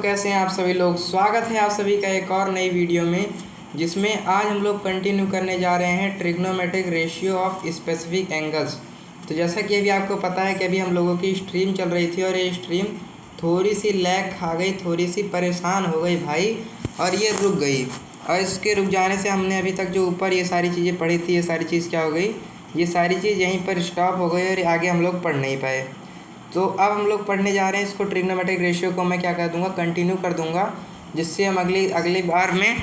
कैसे हैं आप सभी लोग। स्वागत है आप सभी का एक और नई वीडियो में, जिसमें आज हम लोग कंटिन्यू करने जा रहे हैं trigonometric ratio of specific angles. तो जैसा कि अभी आपको पता है कि अभी हम लोगों की स्ट्रीम चल रही थी और ये स्ट्रीम थोड़ी सी लैग खा गई, थोड़ी सी परेशान हो गई भाई, और ये रुक गई। और इसके रुक जाने से हमने अभी तक जो ऊपर ये सारी चीज़ें पढ़ी थी, ये सारी चीज़ क्या हो गई, ये सारी चीज़ यहीं पर स्टॉप हो गई और आगे हम लोग पढ़ नहीं पाए। तो अब हम लोग पढ़ने जा रहे हैं इसको। ट्रिग्नोमेट्रिक रेशियो को मैं क्या कर दूंगा, कंटिन्यू कर दूंगा, जिससे हम अगली बार में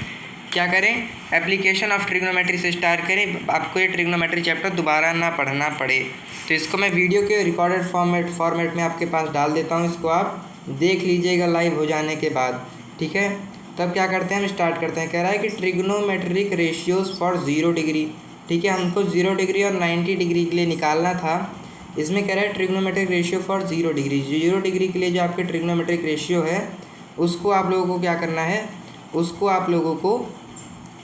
क्या करें, एप्लीकेशन ऑफ ट्रिग्नोमेट्री से स्टार्ट करें, आपको ये ट्रिग्नोमेट्री चैप्टर दोबारा ना पढ़ना पड़े। तो इसको मैं वीडियो के रिकॉर्डेड फॉर्मेट में आपके पास डाल देता हूँ, इसको आप देख लीजिएगा लाइव हो जाने के बाद, ठीक है। तब क्या करते हैं, हम स्टार्ट करते हैं। कह रहा है कि ट्रिग्नोमेट्रिक रेशियोज़ फॉर 0 डिग्री, ठीक है। हमको 0 डिग्री और 90 डिग्री के लिए निकालना था। इसमें कह रहा है trigonometric ratio for 0 degree. 0 degree के लिए जो आपके ट्रिग्नोमेट्रिक रेशियो है, उसको आप लोगों को क्या करना है, उसको आप लोगों को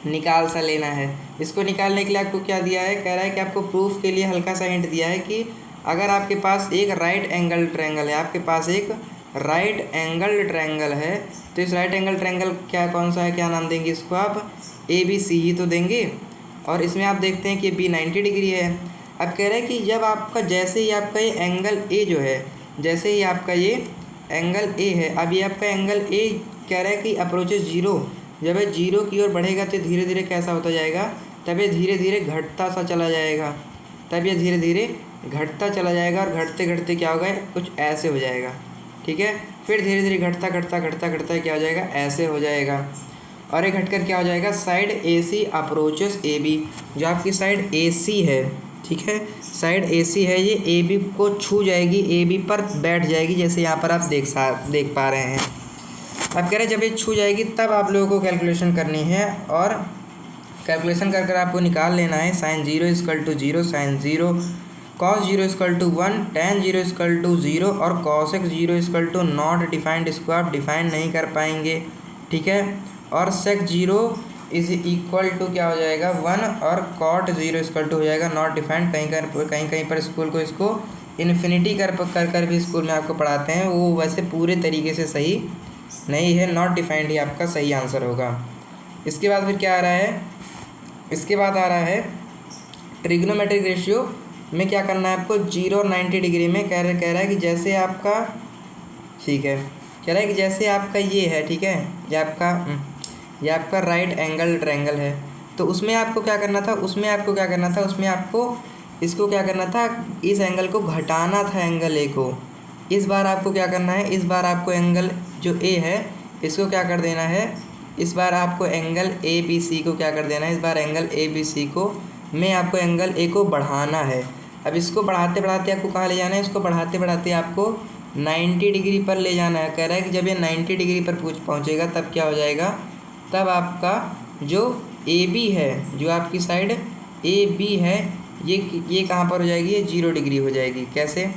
निकाल सा लेना है। इसको निकालने के लिए आपको क्या दिया है, कह रहा है कि आपको प्रूफ के लिए हल्का सा हिंट दिया है कि अगर आपके पास एक राइट एंगल ट्रायंगल है, आपके पास एक राइट एंगल ट्रायंगल है, तो इस राइट एंगल ट्रायंगल कौन सा है, क्या नाम देंगे इसको आप, ABC ही तो देंगे। और इसमें आप देखते हैं कि B 90 डिग्री है। अब कह रहा है कि जब आपका जैसे ही आपका ये एंगल A जो है, जैसे ही आपका ये एंगल A है, अब ये आपका एंगल A कह रहा है कि अप्रोचेस 0, जब ये 0 की ओर बढ़ेगा तो धीरे धीरे कैसा होता जाएगा, तब ये धीरे धीरे घटता सा चला जाएगा, तब ये धीरे धीरे घटता चला जाएगा, और घटते घटते क्या होगा, कुछ ऐसे हो जाएगा, ठीक है। फिर धीरे धीरे घटता घटता घटता घटता क्या हो जाएगा, ऐसे हो जाएगा, और ये घटकर क्या हो जाएगा, साइड AC अप्रोचेस AB। जो आपकी साइड AC है, ठीक है, साइड AC है, ये AB को छू जाएगी, AB पर बैठ जाएगी, जैसे यहाँ पर आप देख पा रहे हैं। अब कह रहे हैं जब ये छू जाएगी तब आप लोगों को कैलकुलेशन करनी है, और कैलकुलेशन कर आपको निकाल लेना है। sin 0 = 0, sin 0, cos 0 = 1, tan 0 = 0, और cosec 0 = नॉट डिफाइंड, इसको आप डिफाइन नहीं कर पाएंगे, ठीक है। और sec 0 = क्या हो जाएगा 1, और cot 0 = हो जाएगा नॉट डिफाइंड। कहीं पर स्कूल को इसको इन्फिनिटी कर भी स्कूल में आपको पढ़ाते हैं, वो वैसे पूरे तरीके से सही नहीं है, नॉट डिफाइंड ही आपका सही आंसर होगा। इसके बाद फिर क्या आ रहा है, इसके बाद आ रहा है ट्रिग्नोमेट्रिक रेशियो में क्या करना है आपको, 0 और 90 डिग्री में कह रहा है कि जैसे आपका, ठीक है, कह रहा है कि जैसे आपका ये है, ठीक है, ये आपका राइट एंगल ट्रायंगल है, तो उसमें आपको क्या करना था, उसमें आपको इसको क्या करना था, इस एंगल को घटाना था, एंगल A को। इस बार आपको क्या करना है, इस बार आपको एंगल जो A है इसको क्या कर देना है, इस बार आपको एंगल ABC को क्या कर देना है, इस बार एंगल ABC को में आपको एंगल A को बढ़ाना है। अब इसको बढ़ाते बढ़ाते आपको कहाँ ले जाना है, इसको बढ़ाते बढ़ाते आपको 90 डिग्री पर ले जाना है। कह रहा है कि जब ये 90 डिग्री पर पहुँचेगा तब क्या हो जाएगा, तब आपका जो AB है, जो आपकी साइड AB है, ये कहाँ पर हो जाएगी, ये 0 डिग्री हो जाएगी। कैसे,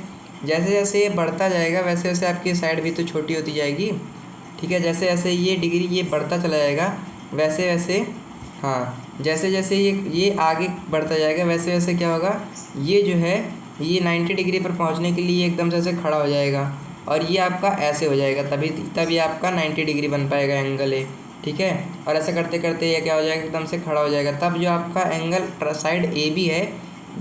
जैसे जैसे ये बढ़ता जाएगा वैसे वैसे आपकी साइड भी तो छोटी होती जाएगी, ठीक है। जैसे जैसे ये डिग्री ये बढ़ता चला जाएगा वैसे वैसे, हाँ, जैसे जैसे ये आगे बढ़ता जाएगा वैसे वैसे क्या होगा, ये जो है ये 90 डिग्री पर पहुंचने के लिए एकदम से ऐसे खड़ा हो जाएगा, और ये आपका ऐसे हो जाएगा, तब ये आपका 90 डिग्री बन पाएगा एंगल A, ठीक है। और ऐसे करते करते ये क्या हो जाएगा, एकदम से खड़ा हो जाएगा। तब जो आपका एंगल साइड AB है,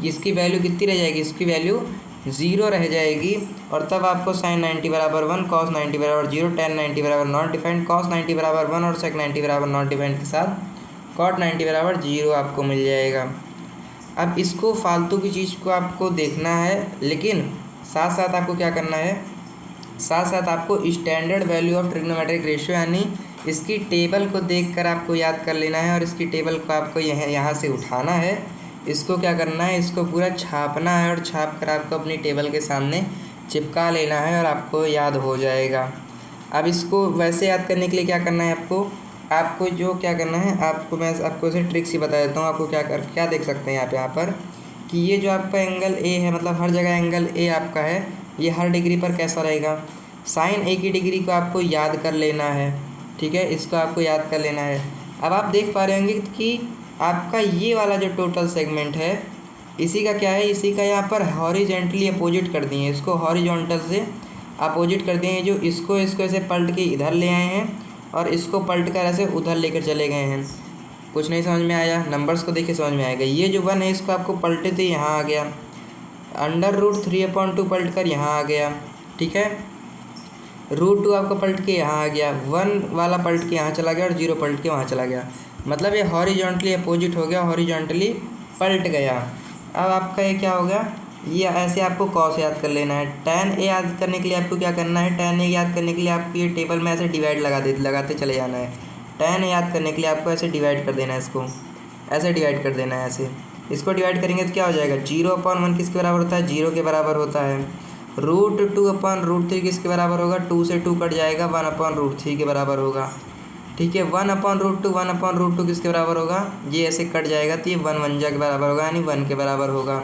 इसकी वैल्यू कितनी रह जाएगी, इसकी वैल्यू 0 रह जाएगी, और तब आपको sin 90 = 1, cos 90 = 0, tan 90 = not defined, cos 90 = 1 और sec 90 = नॉट डिफाइंड के साथ cot 90 = 0 आपको मिल जाएगा। अब इसको फालतू की चीज़ को आपको देखना है, लेकिन साथ साथ आपको क्या करना है, साथ साथ आपको standard value of trigonometric ratio यानी इसकी टेबल को देखकर आपको याद कर लेना है, और इसकी टेबल को आपको यहाँ से उठाना है, इसको क्या करना है, इसको पूरा छापना है, और छाप कर आपको अपनी टेबल के सामने चिपका लेना है, और आपको याद हो जाएगा। अब इसको वैसे याद करने के लिए क्या करना है, आपको जो क्या करना है, मैं आपको इसे ट्रिक्स ही बता देता हूँ। आपको क्या देख सकते हैं यहाँ पर कि ये जो आपका एंगल A है, मतलब हर जगह एंगल A आपका है, ये हर डिग्री पर कैसा रहेगा, साइन A की डिग्री को आपको याद कर लेना है, ठीक है, इसको आपको याद कर लेना है। अब आप देख पा रहे होंगे कि आपका ये वाला जो टोटल सेगमेंट है, इसी का क्या है, इसी का यहाँ पर हॉरिजेंटली अपोजिट कर दिए, इसको हॉरिजॉन्टल से अपोजिट कर दिए हैं, जो इसको ऐसे पलट के इधर ले आए हैं और इसको पलट कर ऐसे उधर लेकर चले गए हैं। कुछ नहीं समझ में आया? नंबर्स को देखिए समझ में आएगा। ये जो 1 है इसको आपको पलटे थे यहाँ आ गया, √3/2 पलट कर यहाँ आ गया, ठीक है। √2 आपका पलट के यहाँ आ गया, 1 वाला पलट के यहाँ चला गया और 0 पलट के वहाँ चला गया। मतलब ये हॉरिजॉन्टली अपोजिट हो गया, हॉरिजॉन्टली पलट गया। अब आपका ये क्या हो गया, ये ऐसे आपको कॉस याद कर लेना है। tan a याद करने के लिए आपको क्या करना है, tan a याद करने के लिए आपको ये टेबल में ऐसे डिवाइड लगाते चले जाना है। tan a याद करने के लिए आपको ऐसे डिवाइड कर देना है, इसको ऐसे डिवाइड कर देना है, ऐसे इसको डिवाइड करेंगे तो क्या हो जाएगा, 0/1 किसके बराबर होता है, 0 के बराबर होता है। √2/√3 किसके बराबर होगा, 2 से 2 कट जाएगा, 1/√3 के बराबर होगा, ठीक है। 1/√2 किसके बराबर होगा, ये ऐसे कट जाएगा तो ये 1 के बराबर होगा, यानी 1 के बराबर होगा।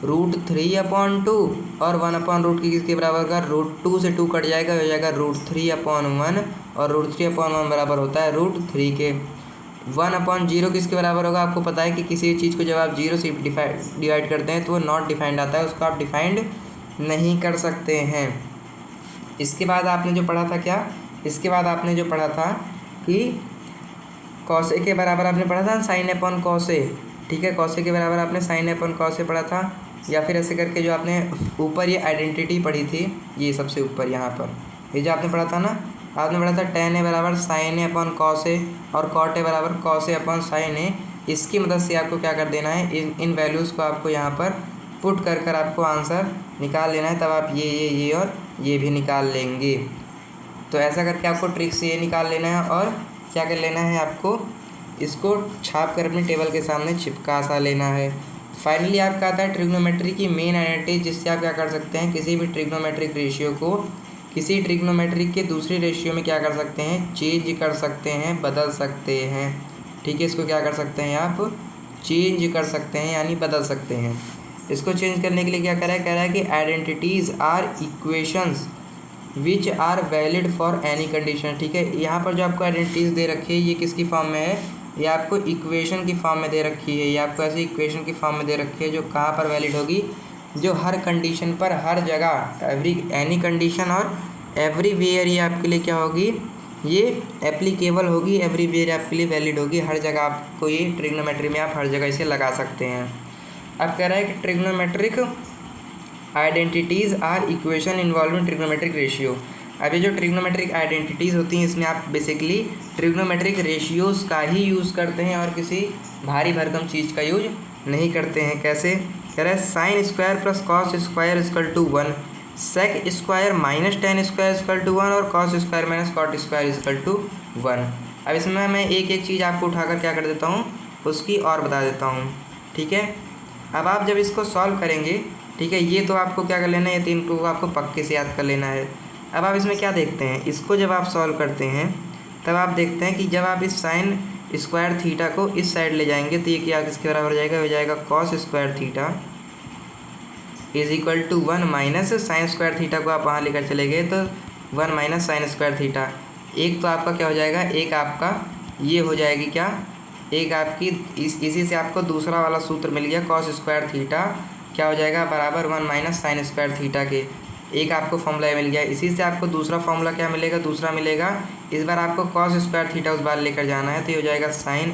√3/2 और 1/√2 किसके बराबर होगा, √2 से 2 कट जाएगा, हो जाएगा √3/1 और √3/1 बराबर होता है √3 के। 1/0 किसके बराबर होगा, आपको पता है कि किसी चीज़ को जब आप 0 से डिवाइड करते हैं तो वो नॉट डिफाइंड आता है, उसको आप डिफाइंड नहीं कर सकते हैं। इसके बाद आपने जो पढ़ा था क्या, इसके बाद आपने जो पढ़ा था कि कॉसे के बराबर आपने पढ़ा था sin/cos, ठीक है। कॉसे के बराबर आपने sin/cos पढ़ा था, या फिर ऐसे करके जो आपने ऊपर ये आइडेंटिटी पढ़ी थी, ये सबसे ऊपर यहाँ पर ये जो आपने पढ़ा था ना, आपने पढ़ा था tan a बराबर sin/cos और cot a बराबर cos a/sin। इसकी मदद से आपको क्या कर देना है, इन वैल्यूज़ को आपको यहाँ पर पुट कर आपको आंसर निकाल लेना है, तब आप ये और ये भी निकाल लेंगे। तो ऐसा करके आपको ट्रिक से ये निकाल लेना है और क्या कर लेना है, आपको इसको छाप कर अपने टेबल के सामने चिपका सा लेना है। फाइनली आपका आता है ट्रिग्नोमेट्री की मेन आइडेंटिटी, जिससे आप क्या कर सकते हैं, किसी भी ट्रिग्नोमेट्रिक रेशियो को किसी ट्रिग्नोमेट्रिक के दूसरी रेशियो में क्या कर सकते हैं, चेंज कर सकते हैं, बदल सकते हैं, ठीक है। इसको क्या कर सकते हैं, आप चेंज कर सकते हैं, यानी बदल सकते हैं। इसको चेंज करने के लिए क्या कह रहा है कि identities are equations which are valid for any condition, ठीक है। यहाँ पर जो आपको आइडेंटिटीज़ दे रखी है, ये किसकी फॉर्म में है, ये आपको इक्वेशन की फॉर्म में दे रखी है। ये आपको ऐसे इक्वेशन की फॉर्म में दे रखी है, जो कहाँ पर वैलिड होगी, जो हर कंडीशन पर, हर जगह, एनी कंडीशन और एवरीवेयर ये आपके लिए क्या होगी, ये एप्लीकेबल होगी, एवरीवेयर आपके लिए वैलिड होगी, हर जगह आपको ये ट्रिग्नोमेट्री में आप हर जगह इसे लगा सकते हैं। अब कह रहा है कि trigonometric identities are equation involving trigonometric ratio. अब ये जो ट्रिग्नोमेट्रिक आइडेंटिटीज़ होती हैं, इसमें आप बेसिकली ट्रिग्नोमेट्रिक रेशियोज़ का ही यूज़ करते हैं और किसी भारी भरकम चीज़ का यूज नहीं करते हैं। कैसे कह रहा है, sin² + cos² = 1, sec² - tan² = 1 और cos² - cot² = 1। अब इसमें मैं एक चीज़ आपको उठाकर क्या कर देता हूँ, उसकी और बता देता हूँ, ठीक है। अब आप जब इसको सॉल्व करेंगे, ठीक है, ये तो आपको क्या कर लेना है, ये 3 को आपको पक्के से याद कर लेना है। अब आप इसमें क्या देखते हैं, इसको जब आप सॉल्व करते हैं तब आप देखते हैं कि जब आप इस sin² को इस साइड ले जाएंगे तो ये क्या किसके बराबर हो जाएगा, cos² = 1 - sin² को आप वहाँ लेकर चले गए तो 1 - sin²। एक तो आपका क्या हो जाएगा, एक आपका ये हो जाएगी क्या, एक आपकी इसी से आपको दूसरा वाला सूत्र मिल गया, cos² क्या हो जाएगा, बराबर 1 - sin² के। एक आपको फॉर्मूला मिल गया, इसी से आपको दूसरा फॉर्मूला क्या मिलेगा, दूसरा मिलेगा। इस बार आपको cos² उस बार लेकर जाना है, तो ये हो जाएगा sin² =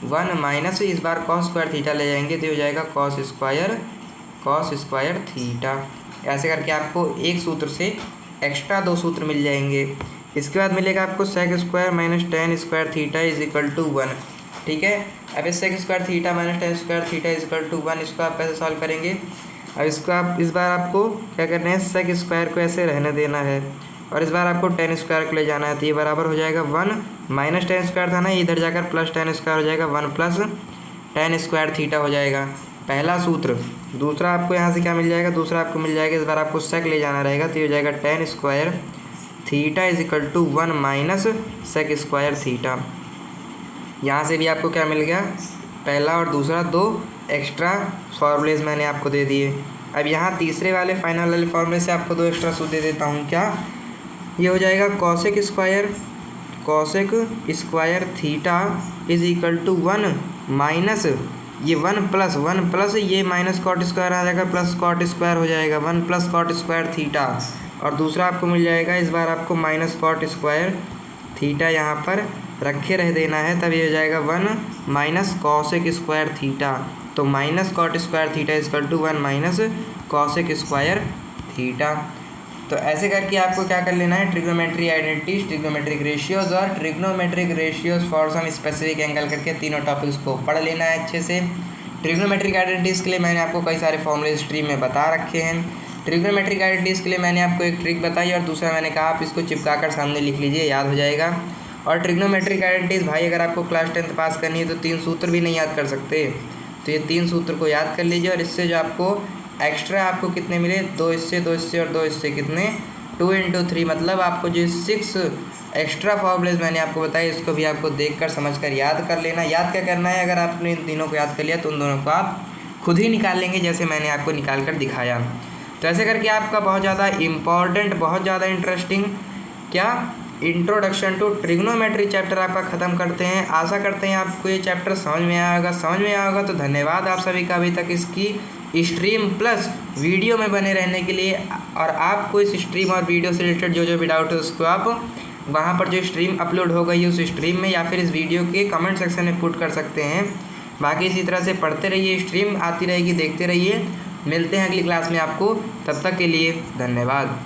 1 - इस बार cos² ले जाएंगे तो ये हो जाएगा cos²। ऐसे करके आपको एक सूत्र से एक्स्ट्रा 2 सूत्र मिल जाएंगे। इसके बाद मिलेगा आपको sec² - tan² = 1, ठीक है। अब इस sec² - tan² = 1 इसको आप कैसे सॉल्व करेंगे। अब इसको आप इस बार आपको क्या करना है, sec² को ऐसे रहने देना है और इस बार आपको tan² को ले जाना है, तो ये बराबर हो जाएगा 1 - tan² था ना, इधर जाकर प्लस tan² हो जाएगा, 1 + tan² हो जाएगा, पहला सूत्र। दूसरा आपको यहाँ से क्या मिल जाएगा, दूसरा आपको मिल जाएगा, इस बार आपको sec ले जाना रहेगा, तो ये हो जाएगा tan² = 1 - sec²। यहाँ से भी आपको क्या मिल गया, पहला और दूसरा 2 एक्स्ट्रा फॉर्मूलेज मैंने आपको दे दिए। अब यहाँ तीसरे वाले फाइनल वाले फॉर्मूले से आपको 2 एक्स्ट्रा सूत्र दे देता हूँ। क्या, ये हो जाएगा cosec² = 1 - ये वन प्लस ये माइनस कॉट स्क्वायर आ जाएगा प्लस कॉट स्क्वायर हो जाएगा 1 + कॉट स्क्वायर थीटा, और दूसरा आपको मिल जाएगा इस बार आपको माइनस कॉट स्क्वायर थीटा यहाँ पर रखे रह देना है, तब ये हो जाएगा 1 - कॉसेक स्क्वायर थीटा। तो minus cot square theta = 1 - cosec square theta. तो ऐसे करके आपको क्या कर लेना है, ट्रिग्नोमेट्री आइडेंटिटीज, ट्रिग्नोमेट्रिक रेशियोज और trigonometric ratios for some specific angle करके तीनों टॉपिक्स को पढ़ लेना है अच्छे से। ट्रिग्नोमेट्रिक आइडेंटिटीज के लिए मैंने आपको कई सारे फॉर्मूले स्ट्रीम में बता रखे हैं। ट्रिग्नोमेट्रिक आइडेंटिटीज के लिए मैंने आपको एक ट्रिक बताई और दूसरा मैंने कहा आप इसको चिपका कर सामने लिख लीजिए, याद हो जाएगा। और ट्रिग्नोमेट्रिक आइडेंटिटीज भाई अगर आपको क्लास 10th पास करनी है तो 3 सूत्र भी नहीं याद कर सकते, तो ये 3 सूत्र को याद कर लीजिए। और इससे जो आपको एक्स्ट्रा आपको कितने मिले, 2 इससे 2 इससे और 2 इससे कितने 2 × 3, मतलब आपको जो 6 एक्स्ट्रा फॉर्मूलेज मैंने आपको बताया इसको भी आपको देखकर समझकर याद कर लेना। याद क्या करना है, अगर आपने इन तीनों को याद कर लिया तो उन दोनों को आप खुद ही निकाल लेंगे जैसे मैंने आपको निकाल कर दिखाया। तो ऐसे करके आपका बहुत ज़्यादा इम्पॉर्टेंट, बहुत ज़्यादा इंटरेस्टिंग क्या इंट्रोडक्शन टू ट्रिग्नोमेट्री चैप्टर आपका ख़त्म करते हैं। आशा करते हैं आपको ये चैप्टर समझ में आया होगा। समझ में आया होगा तो धन्यवाद आप सभी का अभी तक इसकी स्ट्रीम प्लस वीडियो में बने रहने के लिए। और आपको इस स्ट्रीम और वीडियो से रिलेटेड जो भी डाउट है उसको आप वहाँ पर जो स्ट्रीम अपलोड हो गई है उस स्ट्रीम में या फिर इस वीडियो के कमेंट सेक्शन में पुट कर सकते हैं। बाकी इसी तरह से पढ़ते रहिए, स्ट्रीम आती रहेगी, देखते रहिए। मिलते हैं अगली क्लास में आपको, तब तक के लिए धन्यवाद।